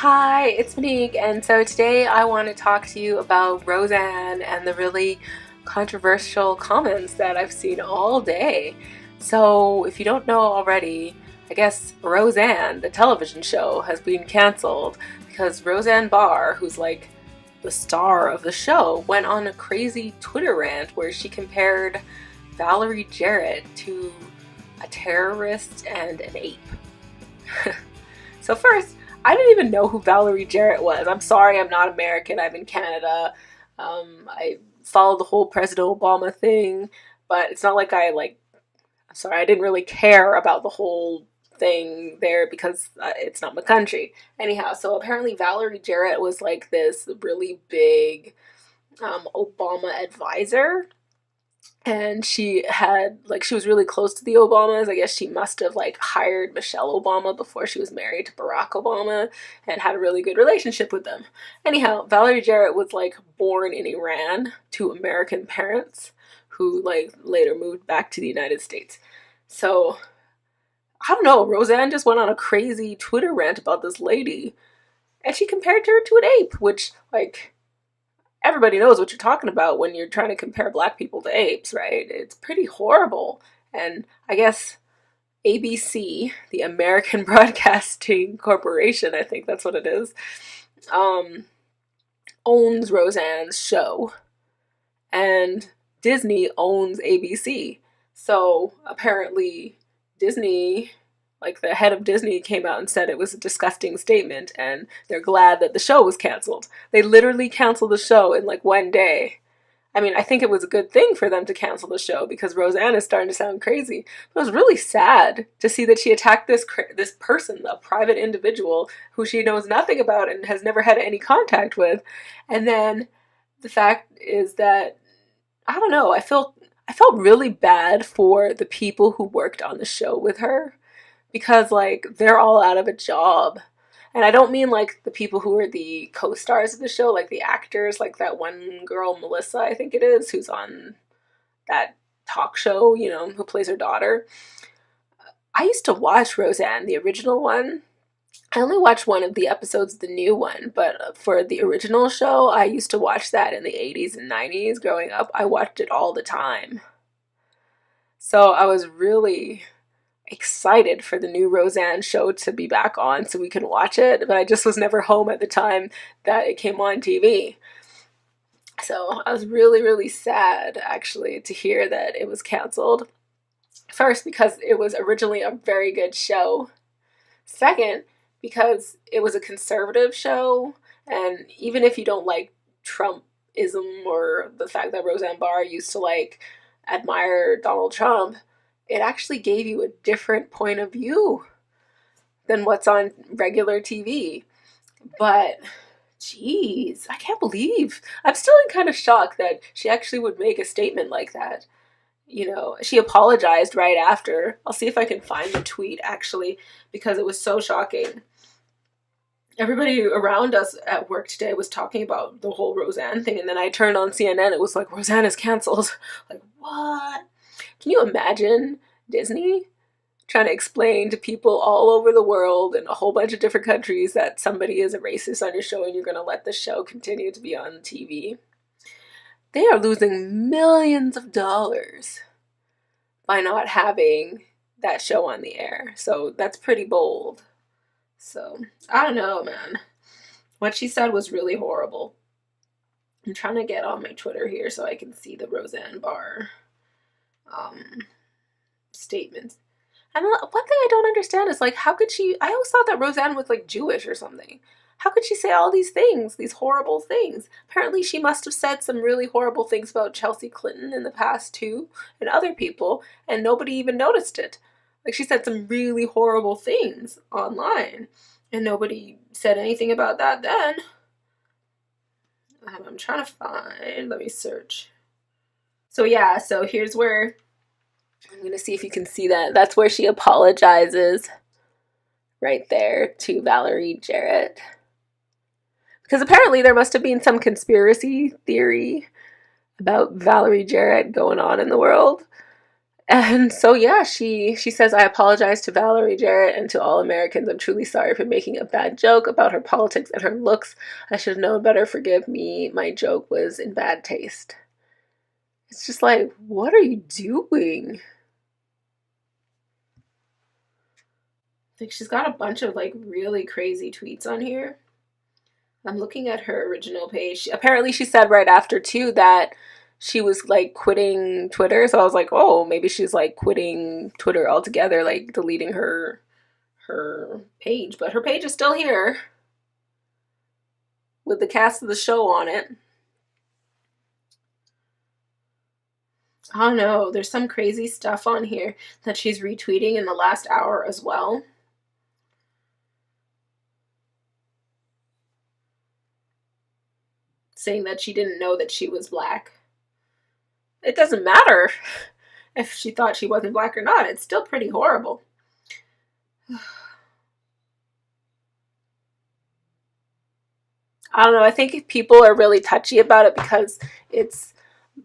Hi, it's Monique, and so today I want to talk to you about Roseanne and the really controversial comments that I've seen all day. So, if you don't know already, I guess Roseanne, the television show, has been canceled because Roseanne Barr, who's like the star of the show, went on a crazy Twitter rant where she compared Valerie Jarrett to a terrorist and an ape. So first, I didn't even know who Valerie Jarrett was. I'm sorry, I'm not American. I'm in Canada. I followed the whole President Obama thing, but it's not like I'm sorry, I didn't really care about the whole thing there because it's not my country. Anyhow, so apparently Valerie Jarrett was like this really big Obama advisor, and she was really close to the Obamas. I guess she must have like hired Michelle Obama before she was married to Barack Obama and had a really good relationship with them. Anyhow, Valerie Jarrett was like born in Iran to American parents who like later moved back to the United States. So I don't know, Roseanne just went on a crazy Twitter rant about this lady, and she compared her to an ape, which like everybody knows what you're talking about when you're trying to compare black people to apes, right? It's pretty horrible. And I guess ABC, the American Broadcasting Corporation, I think that's what it is, owns Roseanne's show. And Disney owns ABC. So apparently Disney, like the head of Disney, came out and said it was a disgusting statement and they're glad that the show was canceled. They literally canceled the show in like one day. I mean, I think it was a good thing for them to cancel the show because Roseanne is starting to sound crazy. But it was really sad to see that she attacked this person, a private individual who she knows nothing about and has never had any contact with. And then the fact is that I don't know, I felt really bad for the people who worked on the show with her because like they're all out of a job. And I don't mean like the people who are the co-stars of the show, like the actors, like that one girl, Melissa, I think it is, who's on that talk show, who plays her daughter. I used to watch Roseanne, the original one. I only watched one of the episodes, the new one, but for the original show, I used to watch that in the 80s and 90s growing up. I watched it all the time. So I was really excited for the new Roseanne show to be back on so we can watch it, but I just was never home at the time that it came on TV. So I was really, really sad actually to hear that it was canceled. First, because it was originally a very good show. Second, because it was a conservative show, and even if you don't like Trumpism or the fact that Roseanne Barr used to like admire Donald Trump, it actually gave you a different point of view than what's on regular TV. But, geez, I can't believe. I'm still in kind of shock that she actually would make a statement like that. She apologized right after. I'll see if I can find the tweet, actually, because it was so shocking. Everybody around us at work today was talking about the whole Roseanne thing, and then I turned on CNN, it was like, Roseanne is canceled. Like, what? Can you imagine Disney trying to explain to people all over the world in a whole bunch of different countries that somebody is a racist on your show and you're going to let the show continue to be on TV? They are losing millions of dollars by not having that show on the air. So that's pretty bold. So, I don't know, man. What she said was really horrible. I'm trying to get on my Twitter here so I can see the Roseanne Barr statements. And one thing I don't understand is like, how could she? I always thought that Roseanne was like Jewish or something. How could she say all these things, these horrible things? Apparently, she must have said some really horrible things about Chelsea Clinton in the past too, and other people, and nobody even noticed it. Like, she said some really horrible things online, and nobody said anything about that then. I'm trying to find, let me search. So yeah, so here's where, I'm going to see if you can see that. That's where she apologizes, right there, to Valerie Jarrett. Because apparently there must have been some conspiracy theory about Valerie Jarrett going on in the world. And so yeah, she says, I apologize to Valerie Jarrett and to all Americans. I'm truly sorry for making a bad joke about her politics and her looks. I should have known better. Forgive me. My joke was in bad taste. It's just like, what are you doing? Like, she's got a bunch of like really crazy tweets on here. I'm looking at her original page. Apparently she said right after too that she was like quitting Twitter. So I was like, oh, maybe she's like quitting Twitter altogether, like deleting her page. But her page is still here with the cast of the show on it. I don't know. There's some crazy stuff on here that she's retweeting in the last hour as well. Saying that she didn't know that she was black. It doesn't matter if she thought she wasn't black or not. It's still pretty horrible. I don't know. I think people are really touchy about it because it's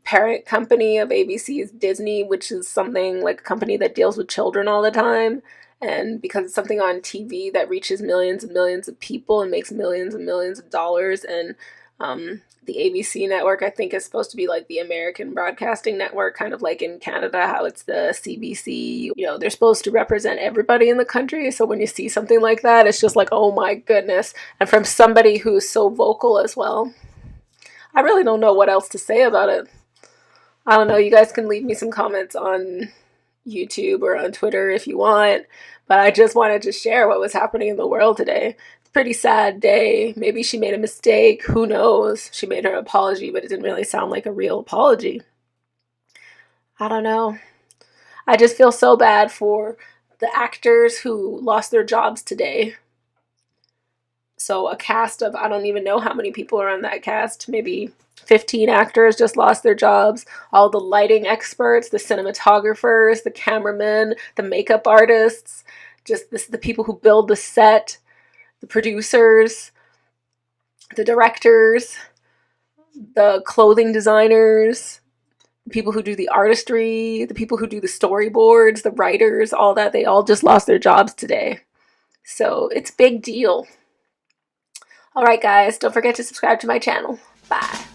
parent company of ABC is Disney, which is something like a company that deals with children all the time. And because it's something on TV that reaches millions and millions of people and makes millions and millions of dollars. And the ABC network, I think, is supposed to be like the American Broadcasting Network, kind of like in Canada, how it's the CBC. You know, they're supposed to represent everybody in the country. So when you see something like that, it's just like, oh my goodness. And from somebody who's so vocal as well. I really don't know what else to say about it. I don't know. You guys can leave me some comments on YouTube or on Twitter if you want. But I just wanted to share what was happening in the world today. Pretty sad day. Maybe she made a mistake. Who knows? She made her apology, but it didn't really sound like a real apology. I don't know. I just feel so bad for the actors who lost their jobs today. So a cast of, I don't even know how many people are on that cast. Maybe 15 actors just lost their jobs. All the lighting experts, the cinematographers, the cameramen, the makeup artists, just the people who build the set, the producers, the directors, the clothing designers, the people who do the artistry, the people who do the storyboards, the writers, all that. They all just lost their jobs today. So it's a big deal. All right, guys, don't forget to subscribe to my channel. Bye.